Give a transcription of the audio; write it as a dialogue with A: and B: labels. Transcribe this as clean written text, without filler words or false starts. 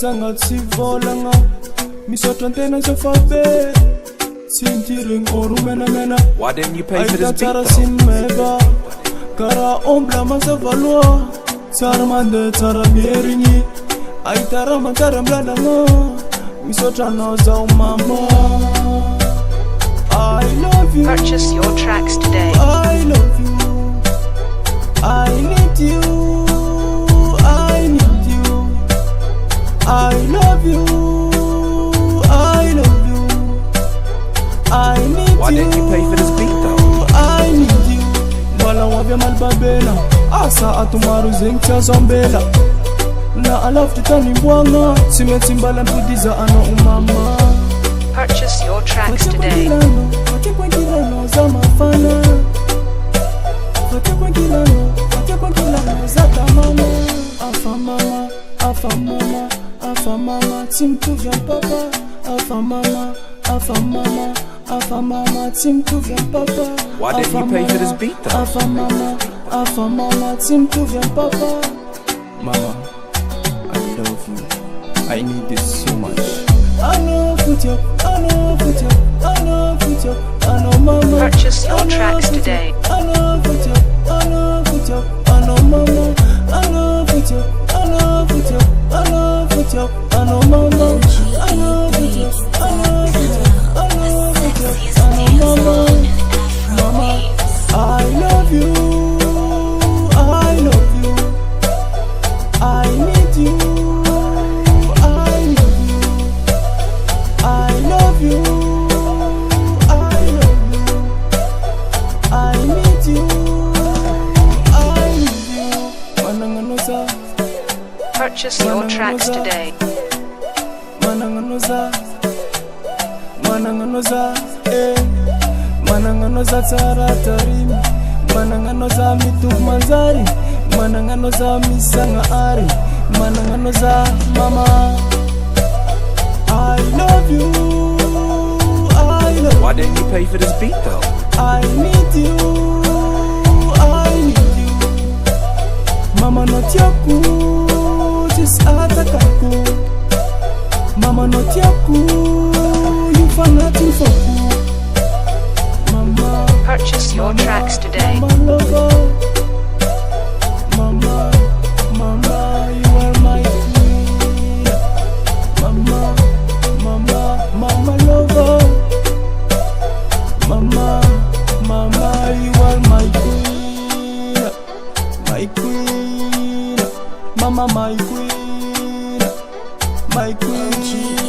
A: zanga tsivolanga misotro antena sofabe sintiring orumena mena.
B: Why didn't you pay for this beat
A: Tara
B: though?
A: sinmeba kara ombla masavalwa tsara mande tsara mieringi aitara mantara mladanga misotra no za mama. I love you.
C: Purchase your tracks today.
A: I love you. I need you. I need you. I love you. I love you. I need
B: Why
A: you.
B: didn't you pay for this beat though?
A: I need you. Bala wavya malbabela asa atumaru zengcha zombela na alafti tani bwanga simetimbala mpudiza ana umama.
C: Purchase your tracks today.
A: Fatekwengilano za mafana. Fatekwengilano za tamama. Afa mama, afa mama, afa mama, timtuvya papa. Afa mama, afa mama, afa mama, timtuvya papa.
B: Why didn't you pay for this beat though?
A: Afa mama, timtuvya papa. Mama, I love you. I need this so much. I know put you, I know put you, I know put you, I know mama.
C: Purchase your tracks today.
A: I know put you, I know put you, I know mama. I know put you, I know put you, I know put you, I know mama. I know put you, I know put you, I know put you, I know mama. Mama, I love you, I love you, I need you. I love you, I love you, I need you, I need you. Mananganoza,
C: Purchase your tracks today.
A: mananganoza, mananganoza, mananganoza tsara tarimi, mananganoza mituk manzari, mananganoza misanga ari, mananganoza mama. I love you, I love you.
B: Why didn't you pay for this beat though?
A: I need you, I need you. Mama not yaku, just atakaku. Mama not yaku, you for nothing for you. Mama,
C: Purchase your tracks today.
A: mama lover. Mama, mama, you are my queen. Mama, mama, mama lover. Mama, mama, you are my queen. My queen. Mama, my queen. My queen.